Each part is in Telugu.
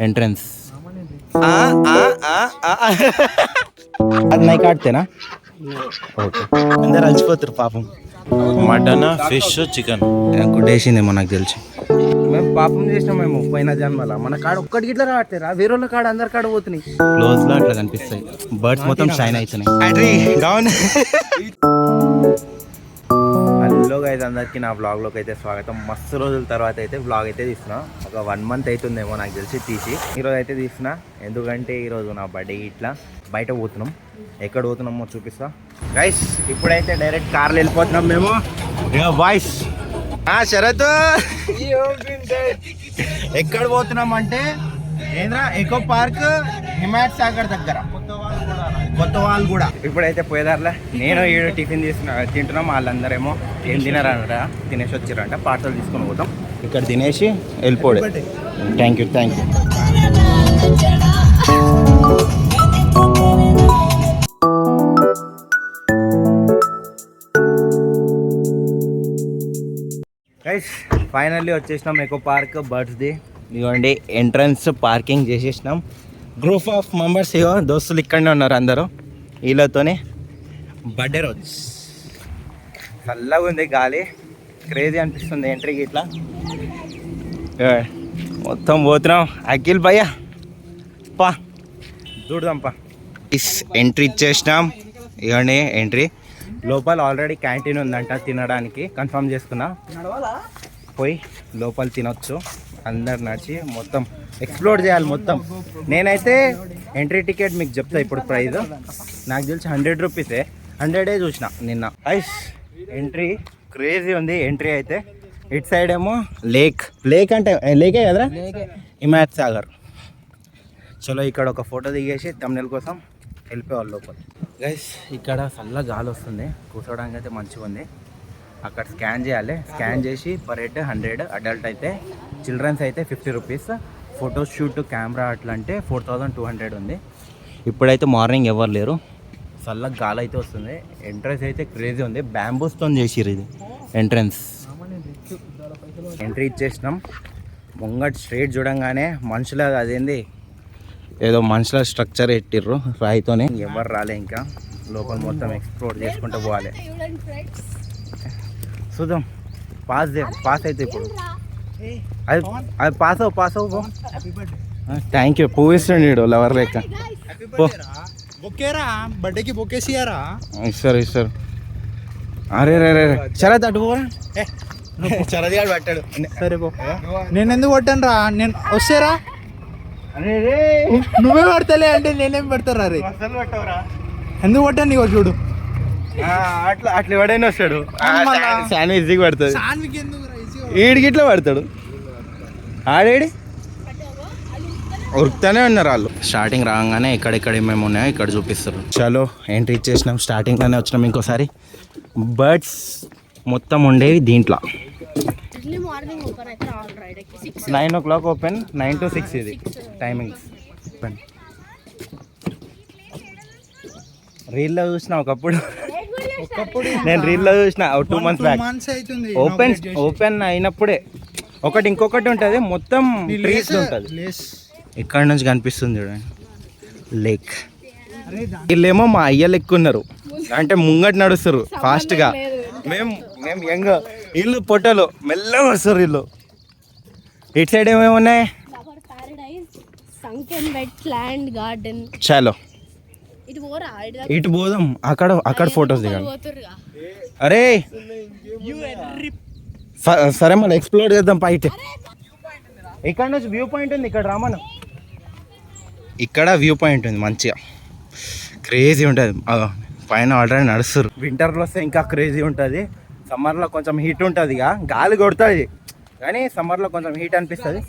ఎంట్రన్స్ అది నై కాడితేనా ఓకే అందరు అలసిపోతారు పాపం. మటన్ ఫిష్ చికెన్ గుడ్ వేసిందేమో నాకు తెలిసి. మేము పాపం చేసినాం మేము పోయిన జన్మల. మన కాడ ఒక్కటి గిట్లా రావట్లేరా, వేరే వాళ్ళ కాడ అందరి కాడ పోతున్నాయి. క్లోజ్ లో అట్లా కనిపిస్తాయి, బర్డ్స్ మొత్తం షైన్ అవుతున్నాయి. హలో గైస్, అందరికి నా వ్లాగ్లోకి అయితే స్వాగతం. మస్తు రోజుల తర్వాత అయితే వ్లాగ్ అయితే తీస్తున్నా. ఒక 1 month అవుతుందేమో నాకు తెలిసి తీసి. ఈరోజు అయితే తీస్తున్నా ఎందుకంటే ఈరోజు నా బర్త్డే. ఇట్లా బయట పోతున్నాం. ఎక్కడ పోతున్నామో చూపిస్తా గైస్. ఇప్పుడైతే డైరెక్ట్ కార్లో వెళ్ళిపోతున్నాం మేము. బాయ్స్ శరత్ ఎక్కడ పోతున్నాం అంటే ఏంద్రా ఎకో పార్క్ హిమాయత్ సాగర్ దగ్గర కొత్త వాళ్ళు కూడా. ఇప్పుడైతే పోయేదారులే నేను ఈడ టిఫిన్ తింటున్నాం. వాళ్ళందరేమో ఏం తినారనరా, తినేసి వచ్చిరంట. పార్సల్ తీసుకొని పోతాం. ఇక్కడ తినేసి వెళ్ళిపోడే. Thank you. గైస్ ఫైనల్లీ వచ్చేసినాం ఎకో పార్క్ బర్డ్స్ది. ఇదిగోండి ఎంట్రన్స్ పార్కింగ్ చేసేసినాం. గ్రూప్ ఆఫ్ మెంబర్స్ ఇగో దోస్తులు ఇక్కడనే ఉన్నారు అందరూ. వీళ్ళతోనే బర్త్డే రోజు చల్లగా ఉంది, గాలి క్రేజీ అనిపిస్తుంది. ఎంట్రీకి ఇట్లా మొత్తం పోతున్నాం. అఖిల్ భయ్య పా చూడదాంపా. ఎంట్రీ ఇచ్చేసినాం. ఇవ్వండి ఎంట్రీ. లోపల ఆల్రెడీ క్యాంటీన్ ఉందంట తినడానికి. కన్ఫర్మ్ చేసుకున్నా, పోయి లోపల తినొచ్చు. అందరు నడిచి మొత్తం ఎక్స్ప్లోర్ చేయాలి మొత్తం. నేనైతే ఎంట్రీ టికెట్ మీకు చెప్తా ఇప్పుడు ప్రైస్. నాకు తెలిసి 100 రూపీసే. 100 చూసిన నిన్న. ఐస్ ఎంట్రీ క్రేజీ ఉంది. ఎంట్రీ అయితే ఇటు సైడ్ ఏమో లేక్ అంటే లేకే కదరా, హిమాయత్ సాగర్. చలో ఇక్కడ ఒక ఫోటో దిగేసి తమ్నెల్ కోసం వెళ్ళిపోవాలి లోపల. గైస్ ఇక్కడ చల్ల గాలి వస్తుంది, కూర్చోడానికి అయితే మంచిగా ఉంది. అక్కడ స్కాన్ చేయాలి. స్కాన్ చేసి పర్ హెడ్ 100. అడల్ట్ అయితే, చిల్డ్రన్స్ అయితే 50 రూపీస్. ఫోటో షూట్ కెమెరా అట్లా అంటే 4200 ఉంది. ఇప్పుడైతే మార్నింగ్ ఎవరు లేరు, చల్ల గాలి అయితే వస్తుంది. ఎంట్రన్స్ అయితే క్రేజీ ఉంది. బ్యాంబూస్తో చేసిర్రు ఇది ఎంట్రన్స్. ఎంట్రీ ఇచ్చేసినాం. ముంగట్ స్ట్రైట్ చూడంగానే మనుషుల అదేంది ఏదో మనుషుల స్ట్రక్చర్ పెట్టిర్రు రాయితోనే. ఎవరు రాలే ఇంకా. లోపల మొత్తం ఎక్స్ప్లోర్ చేసుకుంటూ పోవాలి. చూద్దాం. పాస్ అయితే ఇప్పుడు అది పాస్ అవ్వు. Thank you. పువ్వు ఇస్తుండు లవర్ లెక్క. బర్త్డేకి బొక్కేసియారా? ఇస్తారు. అరే చాలా తట్టుకోరా. చరదిగాడు పట్టాడు. సరే పో. నేను ఎందుకు కొట్టాను రా? నేను వస్తేరా నువ్వే పడతలే అంటే నేనేం పెడతారా? రే ఎందుకు కొట్టాను నీకు చూడు. అట్లా ఎవడైనా వస్తాడు. శాండ్విచ్ ఈజీగా పడుతుంది. ఈడికి ఇట్లా పడతాడు. ఆడేడి ఉరుకుతానే ఉన్నారు వాళ్ళు. స్టార్టింగ్ రాగానే ఎక్కడెక్కడ ఏమేమి ఉన్నాయో ఇక్కడ చూపిస్తారు. చలో ఎంట్రీ ఇచ్చేసినాం. స్టార్టింగ్లోనే వచ్చినాం. ఇంకోసారి బర్డ్స్ మొత్తం ఉండేవి దీంట్లో. 9 o'clock ఓపెన్, 9 to 6 ఇది టైమింగ్స్. రీల్లో చూసిన ఒకప్పుడు నేను రీల్లో చూసిన 2 months బ్యాక్. ఓపెన్ అయినప్పుడే. ఇంకొకటి ఉంటుంది మొత్తం ట్రీస్ ఉంటుంది. ఇక్కడ నుంచి కనిపిస్తుంది చూడండి లేక్. వీళ్ళేమో మా అయ్యలు ఎక్కున్నారు అంటే ముంగట నడుస్తారు ఫాస్ట్గా. మేము యంగ్, వీళ్ళు పొట్టలు మెల్లగా వస్తారు. వీళ్ళు ఇటు సైడ్ ఏమేమి ఉన్నాయి? చలో ఇటు పోదాం. అక్కడ ఫొటోస్ దిగాలి. అరే సరే మళ్ళీ ఎక్స్ప్లోర్ చేద్దాం పైకి. ఇక్కడ నుంచి వ్యూ పాయింట్ ఉంది. ఇక్కడ రామను ఇక్కడ వ్యూ పాయింట్ ఉంది మంచిగా క్రేజీ ఉంటుంది. పైన ఆల్రెడీ నడుస్తారు. వింటర్లో వస్తే ఇంకా క్రేజీ ఉంటుంది. సమ్మర్లో కొంచెం హీట్ ఉంటుంది, ఇక గాలి కొడుతుంది కానీ సమ్మర్లో కొంచెం హీట్ అనిపిస్తుంది.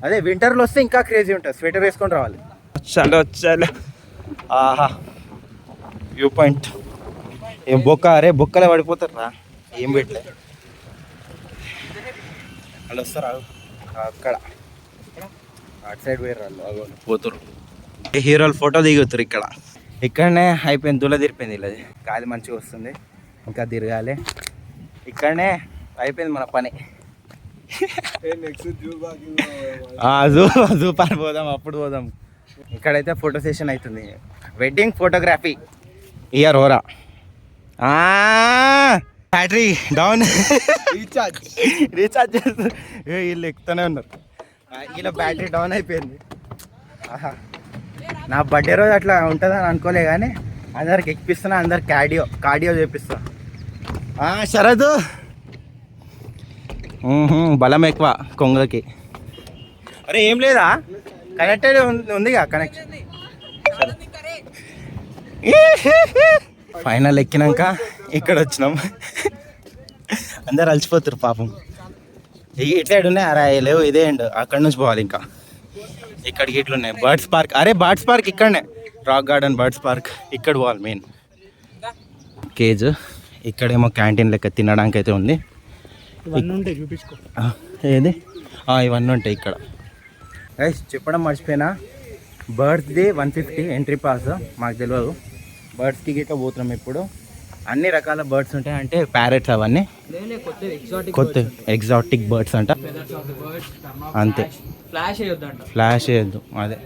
అదే వింటర్లో వస్తే ఇంకా క్రేజీ ఉంటుంది. స్వెటర్ వేసుకొని రావాలి. చలో ఆహా వ్యూ పాయింట్. ఏం బొక్కలే పడిపోతారు రా. ఏం పెట్టలే వాళ్ళు వస్తారు. అక్కడ అటు సైడ్ పోయారు వాళ్ళు పోతారు. హీరోలు ఫోటో దిగుతారు ఇక్కడ. ఇక్కడనే అయిపోయింది. దుల తిరిపోయింది. ఇలా గాలి మంచిగా వస్తుంది. ఇంకా తిరగాలి. ఇక్కడనే అయిపోయింది మన పని. జూ పార్క్ పోదాం, అప్పుడు పోదాం. ఇక్కడైతే ఫోటో సెషన్ అవుతుంది, వెడ్డింగ్ ఫోటోగ్రఫీ. ఇయర్ ఓరా బ్యాటరీ డౌన్, రీఛార్జ్ చేస్తారు. వీళ్ళు ఎక్కుతూనే ఉన్నారు. ఇలా బ్యాటరీ డౌన్ అయిపోయింది. ఆహా, నా బర్త్డే రోజు అట్లా ఉంటుందని అనుకోలే కానీ అందరికి ఎక్కిపిస్తున్నా, అందరికి కార్డియో చేపిస్తా. శరదు బలం ఎక్కువ కొంగకి. అరే ఏం లేదా, కనెక్టెడ్ ఉందిగా కనెక్షన్. ఫైనల్ ఎక్కినాక ఇక్కడ వచ్చినాం. అందరు అలసిపోతారు పాపం. ఇటు సైడ్ ఉన్నాయి, అరే లేవు ఇదే అండ్ అక్కడ నుంచి పోవాలి. ఇంకా ఇక్కడికి ఇట్లు ఉన్నాయి. బర్డ్స్ పార్క్, అరే బర్డ్స్ పార్క్ ఇక్కడనే, రాక్ గార్డెన్ బర్డ్స్ పార్క్ ఇక్కడ పోవాలి. మెయిన్ కేజ్ ఇక్కడేమో క్యాంటీన్ లెక్క తినడానికి అయితే ఉంది. చూపించుకో ఏది, ఇవన్నీ ఉంటాయి ఇక్కడ. చెప్పడం మర్చిపోయినా, బర్డ్స్ది 150 ఎంట్రీ పాస్. మాకు తెలియదు. బర్డ్స్కి గిట్లా పోతున్నాం ఇప్పుడు. అన్ని రకాల బర్డ్స్ ఉంటాయి, అంటే ప్యారెట్స్ అవన్నీ కొత్త ఎగ్జాటిక్ బర్డ్స్ అంట. అంతే, ఫ్లాష్ వేయద్దు. అదే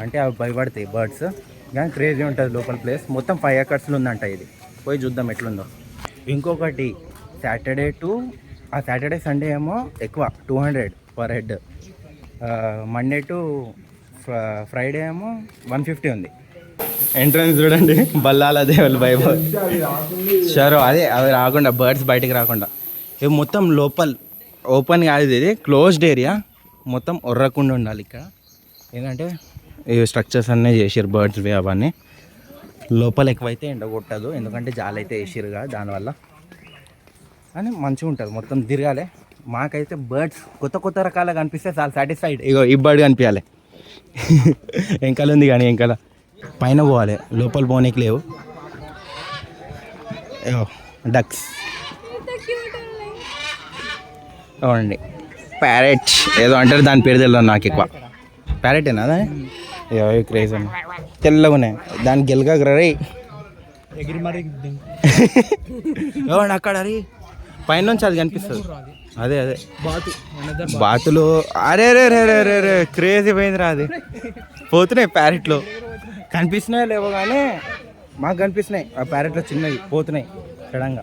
అంటే అవి భయపడతాయి బర్డ్స్, కానీ క్రేజీ ఉంటుంది లోపల ప్లేస్. మొత్తం 5 acres ఉందంట. ఇది పోయి చూద్దాం ఎట్లుందో. ఇంకొకటి సాటర్డే సండే ఏమో ఎక్కువ 200 per head. Monday to Friday ఏమో 150 ఉంది. ఎంట్రన్స్ చూడండి, బల్లాల దేవుల వైభవ్. సరే అదే అవి రాకుండా, బర్డ్స్ బయటికి రాకుండా. ఇవి మొత్తం లోపల ఓపెన్ కాదు, ఇది క్లోజ్డ్ ఏరియా. మొత్తం ఒర్రకుండా ఉండాలి ఇక్కడ. ఏంటంటే ఈ స్ట్రక్చర్స్ అన్నీ చేసారు బర్డ్స్వి అవన్నీ. లోపల ఎక్కువైతే ఎండ కొట్టదు, ఎందుకంటే జాలైతే వేసిరుగా, దానివల్ల అని మంచిగా ఉంటుంది. మొత్తం తిరగాలి. మాకైతే బర్డ్స్ కొత్త రకాలుగా కనిపిస్తే చాలా సాటిస్ఫైడ్. ఇగో ఈ బర్డ్ కనిపించాలి. వెంకల ఉంది కానీ వెంకల పైన పోవాలి, లోపల పోనీకి లేవు. డక్స్ అవునండి. ప్యారెట్ ఏదో అంటారు, దాని పేరు తెలియదు నాకు ఎక్కువ. ప్యారెటేనా అదే? క్రేజ్ అన్న తెల్లగా ఉన్నాయి. దాని గెలగా రై అక్కడ అరే పైనుంచి అది కనిపిస్తుంది. అదే బాతులు. అరే రే రే రే రే రే క్రేజీ పోయిందిరా. అది పోతున్నాయి ప్యారెట్లు. కనిపిస్తున్నాయో లేవో కానీ మాకు కనిపిస్తున్నాయి. ఆ ప్యారెట్లో చిన్నవి పోతున్నాయి సడన్గా.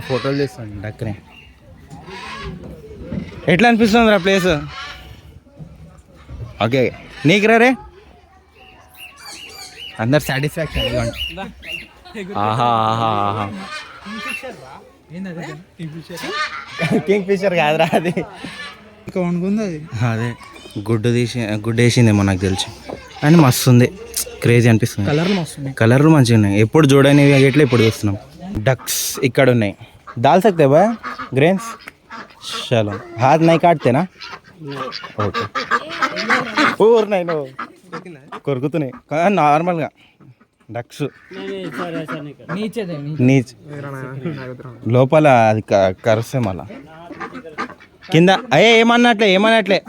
ఫోటోలు తీస్తాను డక్కనే. ఎట్లా అనిపిస్తుంది రా ప్లేస్? ఓకే నీకు రే అందరు సాటిస్ఫాక్షన్. ఆహా ఆహా ఆహా, కింగ్ ఫిషర్ కాదురా అది. అదే గుడ్డు వేసిందేమో నాకు తెలిసి, అని మస్తు ఉంది. క్రేజీ అనిపిస్తుంది. కలర్లు మంచిగా ఉన్నాయి. ఎప్పుడు చూడనివి ఎట్లా ఇప్పుడు చూస్తున్నాం. డక్స్ ఇక్కడ ఉన్నాయి. దాల్ సక్తే బా గ్రెయిన్స్. చలో హాత్ నై కాట్తే నా? ఓకే. ఊరు నై నువ్వు కొరుకుతున్నాయి కదా నార్మల్గా డక్స్. నీచ్ లోపల అది కరుస్తే మళ్ళా కింద. ఏమన్నట్లే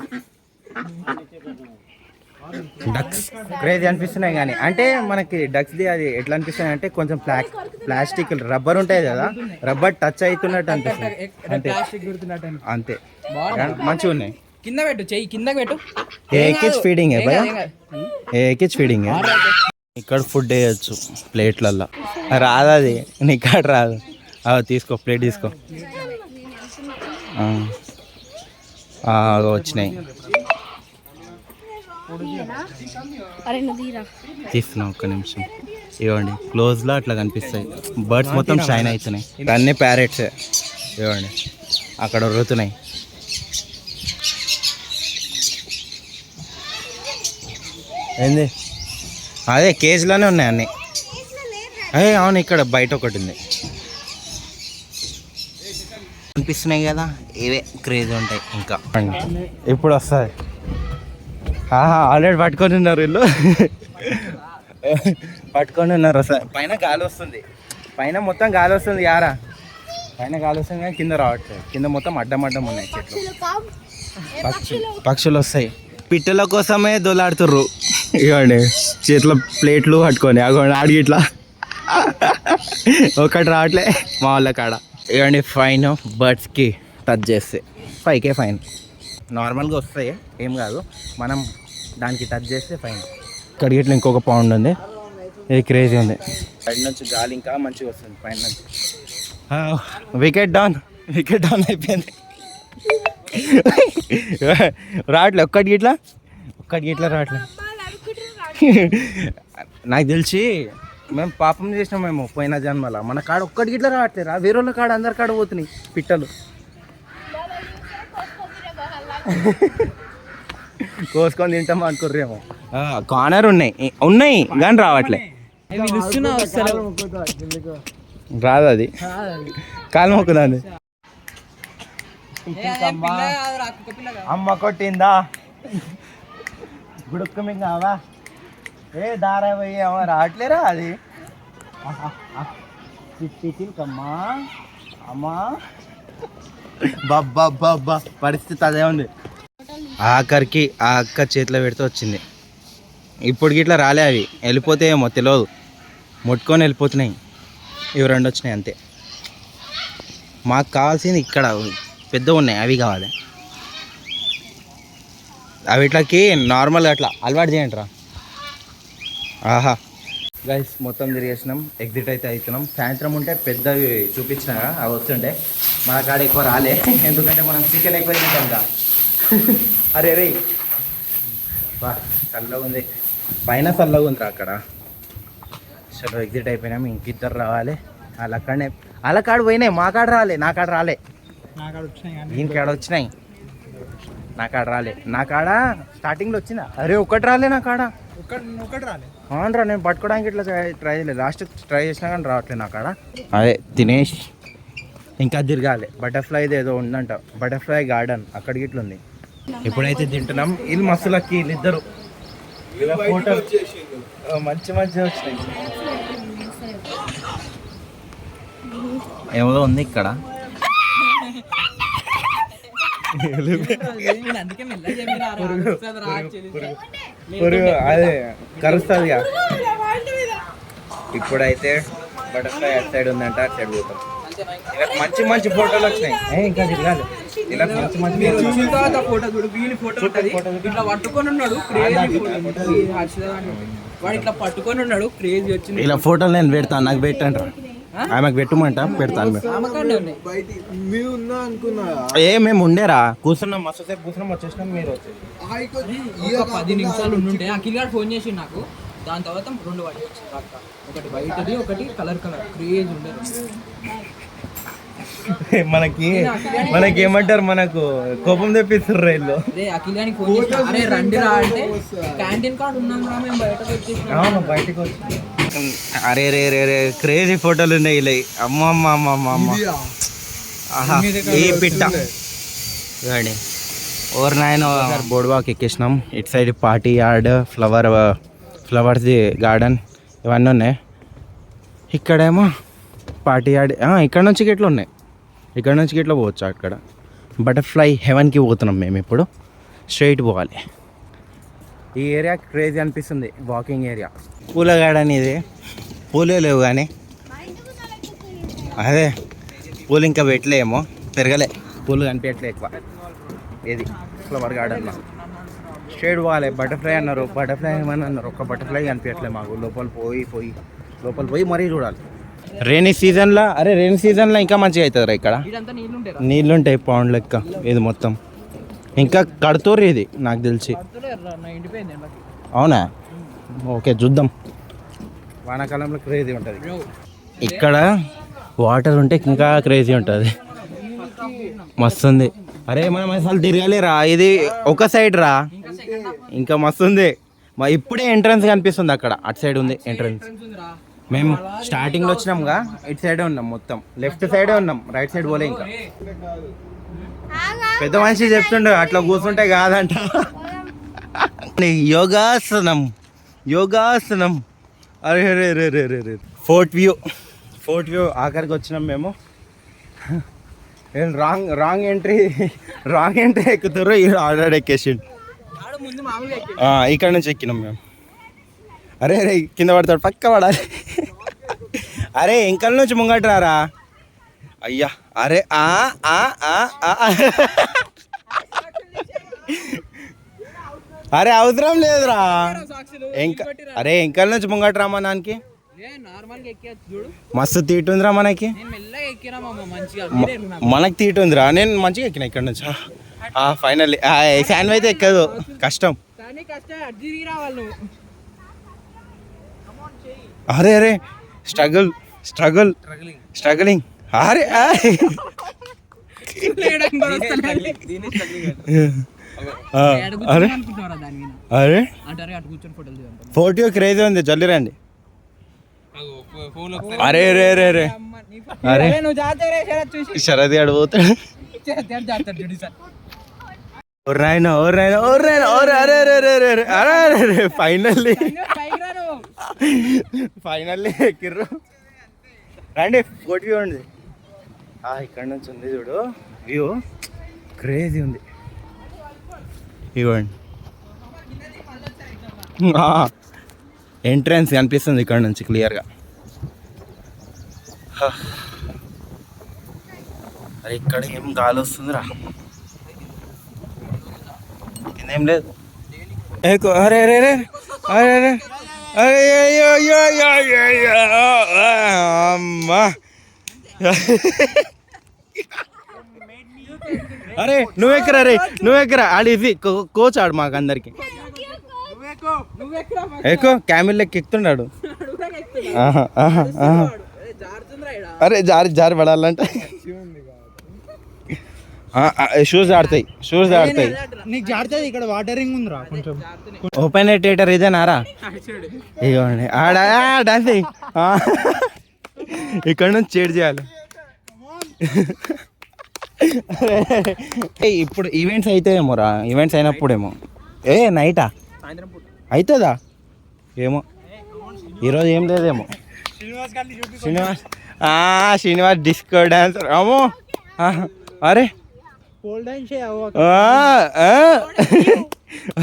డక్స్ క్రేజీ అనిపిస్తున్నాయి. కానీ అంటే మనకి డక్స్ది అది ఎట్లా అనిపిస్తుంది అంటే కొంచెం ప్లాస్టిక్ రబ్బర్ ఉంటాయి కదా, రబ్బర్ టచ్ అవుతున్నట్టు అనిపిస్తుంది. అంతే మంచిగా ఉన్నాయి. కింద పెట్టు, చెయ్యి కింద పెట్టు. ఏకిచ్ ఫీడింగ్ ఏకిచ్ ఫీడింగ్. ఇక్కడ ఫుడ్ వేయచ్చు ప్లేట్లల్లో. రాదు అది నీకాడ రాదు. తీసుకో ప్లేట్ తీసుకో. వచ్చినాయి తీస్తున్నా. ఒక్క నిమిషం. ఇవ్వండి క్లోజ్లో అట్లా కనిపిస్తాయి. బర్డ్స్ మొత్తం షైన్ అవుతున్నాయి. అన్నీ ప్యారెట్సే. ఇవ్వండి అక్కడ ఉరుకుతున్నాయి. ఏంది అదే కేజీలోనే ఉన్నాయి అన్నీ. అవును ఇక్కడ బయట ఒకటి ఉంది. అనిపిస్తున్నాయి కదా, ఇవే క్రేజ్ ఉంటాయి. ఇంకా ఇప్పుడు వస్తుంది. ఆల్రెడీ పట్టుకొని ఉన్నారు వీళ్ళు. పట్టుకొని ఉన్నారు. వస్తుంది పైన గాలి వస్తుంది. పైన మొత్తం గాలి వస్తుంది యారా. పైన గాలి వస్తుంది కానీ కింద రావట్లేదు. కింద మొత్తం అడ్డం ఉన్నాయి చెట్లు. పక్షులు వస్తాయి. పిట్టల కోసమే దొలాడుతుర్రు. ఇవ్వండి చేతిలో ప్లేట్లు పట్టుకొని. అగోండి ఆడికి ఇట్లా ఒకటి రావట్లే మా వాళ్ళ కాడ. ఇవ్వండి ఫైన్ బర్డ్స్కి టచ్ చేస్తే 5K ఫైన్. నార్మల్గా వస్తాయి ఏం కాదు, మనం దానికి టచ్ చేస్తే ఫైన్. ఇక్కడ ఇట్లా ఇంకొక పౌండ్ ఉంది, ఇది క్రేజీ ఉంది. పైన నుంచి గాలి ఇంకా మంచిగా వస్తుంది పైన నుంచి. వికెట్ డౌన్ అయిపోయింది. రావట్లే ఒక్కటి గిట్లా రావట్లే. నాకు తెలిసి మేము పాపం చేసినాం మేము పోయిన జన్మల. మన కాడ ఒక్కటి గిట్లా రావట్లేరా, వేరే వాళ్ళ కాడ అందరి కాడ పోతున్నాయి పిట్టలు. కోసుకొని తింటాం అనుకుర్రేమో. కార్నర్ ఉన్నాయి కానీ రావట్లే. రాదు అది, కాలు మొక్కుదాన్ని. అమ్మ కొట్టిందా గుడుక్కు మింగావా ఏ దారా పోయి అమ్మ రావట్లేరా అది. కమ్మా అమ్మా బాబ్బా పరిస్థితి అదే ఉంది. ఆఖరికి ఆ అక్క చేతిలో పెడితే వచ్చింది. ఇప్పుడు గిట్లా రాలే, అవి వెళ్ళిపోతే ఏమో తెలియదు, ముట్టుకొని వెళ్ళిపోతున్నాయి. ఇవి 2 వచ్చినాయి అంతే. మాకు కావాల్సింది ఇక్కడ పెద్దగా ఉన్నాయి, అవి కావాలి. అవి ఇట్లకి నార్మల్గా అట్లా అలవాటు చేయండి రా. ఆహా గైస్ మొత్తం తిరిగేసినాం, ఎగ్జిట్ అయితే అవుతున్నాం. సాయంత్రం ఉంటే పెద్దవి చూపించినా అవి వస్తుండే, మన కాడ ఎక్కువ రాలే ఎందుకంటే మనం చికెన్ ఎక్కువ తింటాం కదా. అరే రే బా చల్లగా ఉంది, పైన చల్లగా ఉందిరా అక్కడ. చలో ఎగ్జిట్ అయిపోయినాం, ఇంకిద్దరు రావాలి. వాళ్ళ కాడ పోయినాయి, మా కాడ రాలే. నా కాడ రాలే, దీని కాడ వచ్చినాయి, నా కాడ రాలే. నా కాడ స్టార్టింగ్లో వచ్చిందా? అరే ఒక్కటి రాలే నా కాడ, ఒకటి రాలే. అవునరా, నేను పట్టుకోవడానికి ఇట్లా ట్రై చేయలేదు, లాస్ట్ ట్రై చేసినా కానీ రావట్లేదు నా కాడ. అదే తినేసి ఇంకా తిరగాలి. బటర్ఫ్లైది ఏదో ఉందంట, బటర్ఫ్లై గార్డెన్, అక్కడికి ఇట్లా ఉంది. ఇప్పుడైతే తింటున్నాం. వీళ్ళు మస్తు లక్కీ, వీళ్ళిద్దరు ఫోటో మంచి వచ్చినాయి. ఏమో ఉంది ఇక్కడ, అదే కరుస్తుంది. ఇప్పుడైతే బటర్ఫ్లై అటు సైడ్ ఉందంట, అటు సైడ్ పోతాం. ఇలా మంచి ఫోటోలు వచ్చినాయి. ఇంకా తిరగాలి, ఇలా మంచి ఇట్లా పట్టుకొని ఉన్నాడు, వాడు ఇట్లా పట్టుకొని ఉన్నాడు, క్రేజీ వచ్చింది. ఇలా ఫోటోలు నేను పెడతాను, నాకు పెట్టండి రా, ఆమెకు పెట్టమంట పెడతాను. మేము ఉండేరా, కూర్చున్నాం, మస్తు సేపు కూర్చున్నాం, వచ్చేసినాం. మీరు ఒక 10 నిమిషాలు ఉండుంటే అఖిల్ గారు ఫోన్ చేసి నాకు, దాని తర్వాత 2 వాటి వచ్చింది, ఒకటి వైట్ది ఒకటి కలర్ క్రేజ్ ఉండేది. మనకి ఏమంటారు, మనకు కోపం తెప్పిస్తారు రైల్లో. అఖిల్ గారికి ఫోన్ చేసి అరే రండి రా అంటే, క్యాంటీన్ కార్డు ఉన్నాం రా, మేము బయటకు వచ్చేసి బయటకు వచ్చి అరే రే రే రే క్రేజీ ఫోటోలు ఉన్నాయి ఇలా. అమ్మ ఈ పిట్ట చూడండి. ఓవర్ 9 బోర్డ్ వాక్ ఎక్కేసినాం. ఇటు సైడ్ పార్టీ యార్డ్, ఫ్లవర్స్ది గార్డెన్ ఇవన్నీ ఉన్నాయి. ఇక్కడేమో పార్టీ యార్డ్. ఇక్కడ నుంచి గిట్ల ఉన్నాయి, ఇక్కడ నుంచి గిట్ల పోవచ్చు. అక్కడ బటర్ఫ్లై హెవెన్కి పోతున్నాం మేము. ఇప్పుడు స్ట్రైట్ పోవాలి. ఈ ఏరియా క్రేజీ అనిపిస్తుంది, వాకింగ్ ఏరియా. పూల గార్డెన్ ఇది, పూలే లేవు కానీ అదే పూలు ఇంకా పెట్టలేమో, పెరగలే, పూలు కనిపించట్లే ఎక్కువ. ఇది ఫ్లవర్ గార్డెన్లో స్ట్రైట్ పోవాలి. బటర్ఫ్లై అన్నారు, బటర్ఫ్లై ఏమని అన్నారు, ఒక్క బటర్ఫ్లై కనిపించట్లే మాకు. లోపల పోయి మరీ చూడాలి. రైనీ సీజన్లో ఇంకా మంచిగా అవుతుంది రా. ఇక్కడ నీళ్ళుంటాయి పౌండ్ లెక్క. ఇది మొత్తం ఇంకా కడుతూరు ఇది నాకు తెలిసి. అవునా, ఓకే చూద్దాం. వానాకాలంలో క్రేజీ ఉంటుంది. ఇక్కడ వాటర్ ఉంటే ఇంకా క్రేజీ ఉంటుంది, మస్తు ఉంది. అరే మనం అసలు తిరగలేరా, ఇది ఒక సైడ్ రా, ఇంకా మస్తు ఉంది. ఇప్పుడే ఎంట్రన్స్ కనిపిస్తుంది అక్కడ, అటు సైడ్ ఉంది ఎంట్రన్స్. మేము స్టార్టింగ్లో వచ్చినాంగా, ఇటు సైడే ఉన్నాం, మొత్తం లెఫ్ట్ సైడే ఉన్నాం, రైట్ సైడ్ పోలే. ఇంకా పెద్ద మనిషి చెప్తుండే అట్లా కూర్చుంటే కాదంట. యోగాసనం అరే రే రే రే రే రే. ఫోర్ట్ వ్యూ ఆఖరికి వచ్చినాం మేము. రాంగ్ ఎంట్రీ ఎక్కుతారు, ఆల్రెడీ ఎక్కేసిండు. ఇక్కడ నుంచి ఎక్కినాం మేము. అరే రే కింద పడతాడు, పక్క పడాలి. అరే ఇంకల్ నుంచి ముంగట రారా. అయ్యా అరే అరే అవసరం లేదురా. ఇంకా అరే ఎంకల్ నుంచి ముంగట రామా దానికి నార్మల్గా ఎక్కేయచ్చు చూడు. మస్తు తీటుందిరా మనకి. నేను మెల్లగా ఎక్కినా మంచిగా మనకి తీటుందిరా. నేను మంచిగా ఎక్కిన ఇక్కడ నుంచి. ఫైనల్లీ శాన్ అయితే ఎక్కదు, కష్టం. కానీ కష్టం అటు తిరిగి రావాలి నువ్వు. అరే అరే స్ట్రగలింగ్ అరే అరే అరే ఫోటో క్రేజ్ ఉంది, జల్లి రండి. అరే రే రే రే అరే శరది అడిపోతాడు. ఫైనల్లీ ఎక్కిర్రు. రండి ఫోటో చూడండి. ఇక్కడ నుంచి ఉంది చూడు వ్యూ, క్రేజీ ఉంది. ఇవ్వండి ఎంట్రన్స్ కనిపిస్తుంది ఇక్కడ నుంచి క్లియర్గా. అరే ఇక్కడ ఏం గాలి వస్తుందిరా, ఏం లేదు. అరే అరే అరే అరే అరే అమ్మా అరే నువ్వెక్కరా, రే నువ్వెక్కరా. ఆడు ఇది కోచ్ ఆడు మాకు అందరికి. ఎక్కువ క్యామిల్ లెక్క ఎక్కుతున్నాడు. అరే జారి పడాలంటే షూస్ ఆడతాయి. నీకు జారుతుంది. ఇక్కడ వాటరింగ్ ఉందిరా కొంచెం. ఓపెన్ థియేటర్ ఇదేనారా? ఇవ్వండి ఆడ డాన్సింగ్. ఇక్కడ నుంచి చేడ్ చేయాలి. ఇప్పుడు ఈవెంట్స్ అవుతాయేమో రా, ఈవెంట్స్ అయినప్పుడేమో. నైటా అవుతుందా ఏమో, ఈరోజు ఏం లేదేమో. Srinivas disco dancer. అమ్మో అరే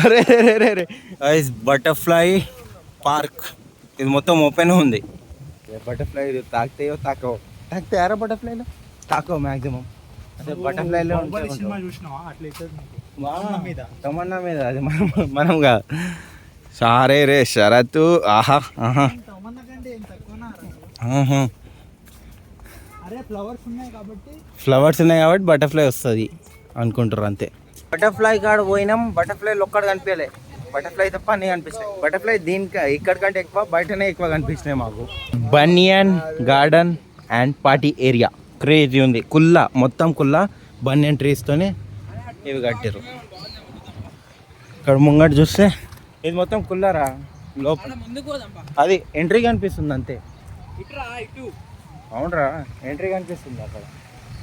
అరే రే బటర్ఫ్లై పార్క్. ఇది మొత్తం ఓపెన్ ఉంది. బటర్ఫ్లై తాకుతాయారా? బటర్ఫ్లైలో తాకో మ్యాక్సిమం. అదే బటర్ఫ్లైలో తమన్నా మీద అది మనం కాదు. సారే రే షరతు. ఆహా ఫ్లవర్స్ ఉన్నాయి కాబట్టి బటర్ఫ్లై వస్తుంది అనుకుంటారు అంతే. బటర్ఫ్లై కాడ పోయినాం, బటర్ఫ్లైలు ఒక్కడ కనిపించలే. బటర్ఫ్లై తప్ప అన్నీ కనిపిస్తాయి. బటర్ఫ్లై దీనికి ఇక్కడికంటే ఎక్కువ బయటనే ఎక్కువ కనిపిస్తున్నాయి మాకు. Banyan garden and party area crazy ఉంది. కుల్లా మొత్తం కుల్లా బనియన్ ట్రీస్తోనే ఇవి కట్టారు. ఇక్కడ ముంగట చూస్తే ఇది మొత్తం కుల్లారా. లోపల అది ఎంట్రీ కనిపిస్తుంది అంతే. అవునరా ఎంట్రీ కనిపిస్తుంది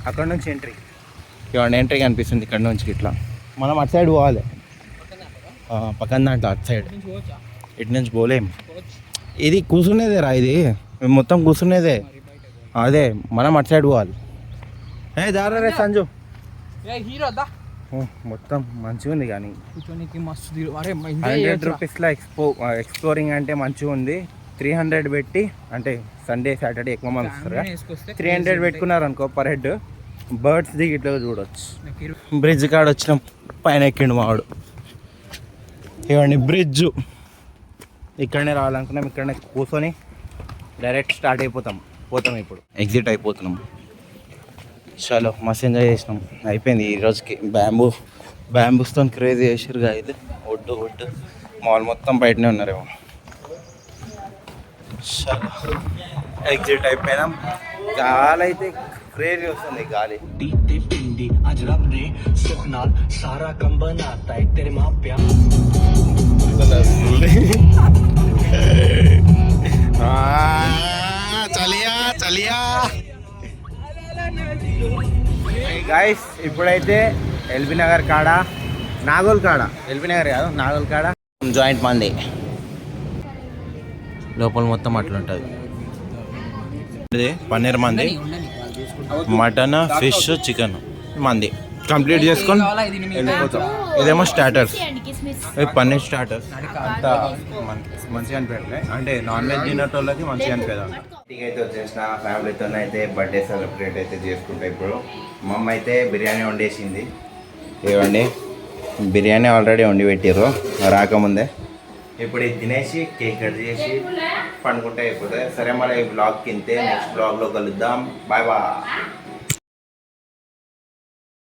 అక్కడ నుంచి ఎంట్రీ. ఇవ్వండి ఎంట్రీ కనిపిస్తుంది ఇక్కడ నుంచి. ఇట్లా మనం అటు సైడ్ పోవాలి, పక్కన దాంట్లో అటు సైడ్. ఇటు నుంచి పోలేం. ఇది కూర్చునేదే రా, ఇది మొత్తం కూర్చునేదే. అదే మనం అటు సైడ్ పోవాలి. దారా రే సంజు. మొత్తం మంచిగా ఉంది. కానీ ₹100 ఎక్స్ప్లోరింగ్ అంటే మంచిగా ఉంది. 300 పెట్టి, అంటే సండే సాటర్డే ఎక్కువ మంది వస్తారు కదా, 300 పెట్టుకున్నారు అనుకో పర్ హెడ్. బర్డ్స్ దిగి ఇట్లా చూడవచ్చు. బ్రిడ్జ్ కాడ వచ్చిన పైన ఎక్కిండు మావాడు. ఇవ్వండి బ్రిడ్జ్. ఇక్కడనే రావాలనుకున్నాం, ఇక్కడనే కూర్చొని డైరెక్ట్ స్టార్ట్ పోతాం ఇప్పుడు. ఎగ్జిట్ అయిపోతున్నాం. చలో మస్తు ఎంజాయ్ చేసినాం. అయిపోయింది ఈరోజుకి. బ్యాంబూస్తో క్రేజీ చేసిరుగా. ఇది ఒడ్డు మాల్ మొత్తం బయటనే ఉన్నారేమో. చలో ఎగ్జిట్ అయిపోయినాం. గాలి అయితే క్రేజీ వస్తుంది గాలి. చలియా గాయస్. ఇప్పుడైతే ఎల్బీ నగర్ కాడ, నాగోల్ కాడ, ఎల్బీ నగర్ కాదు నాగోల్ కాడ జాయింట్ మంది. లోపల మొత్తం అట్లుంటుంది. ఇది పన్నీర్ మంది, మటన్, ఫిష్, చికెన్ మంది కంప్లీట్ చేసుకొని కావాలా ఇది మీకు వెళ్ళిపోతాం. ఇదేమో స్టార్టర్స్, కిస్మిస్ ఇది పన్నీర్ స్టార్టర్స్. అంతా మంచిగా అనిపించట్లే, అంటే నాన్ వెజ్ తినేటోళ్ళకి మంచిగా అనిపించదు. ఇంటికి అయితే వచ్చేసిన ఫ్యామిలీతో అయితే బర్త్డే సెలబ్రేట్ అయితే చేసుకుంటా. ఇప్పుడు మా అమ్మ అయితే బిర్యానీ వండేసింది. ఇవ్వండి, బిర్యానీ ఆల్రెడీ వండి పెట్టారు రాకముందే. ఇప్పుడు ఇది తినేసి కేక్ కట్ చేసి పండుకుంటే అయిపోతుంది. సరే, మరి ఈ బ్లాగ్ కింతే నెక్స్ట్ బ్లాగ్లో కలుద్దాం. Bye bye.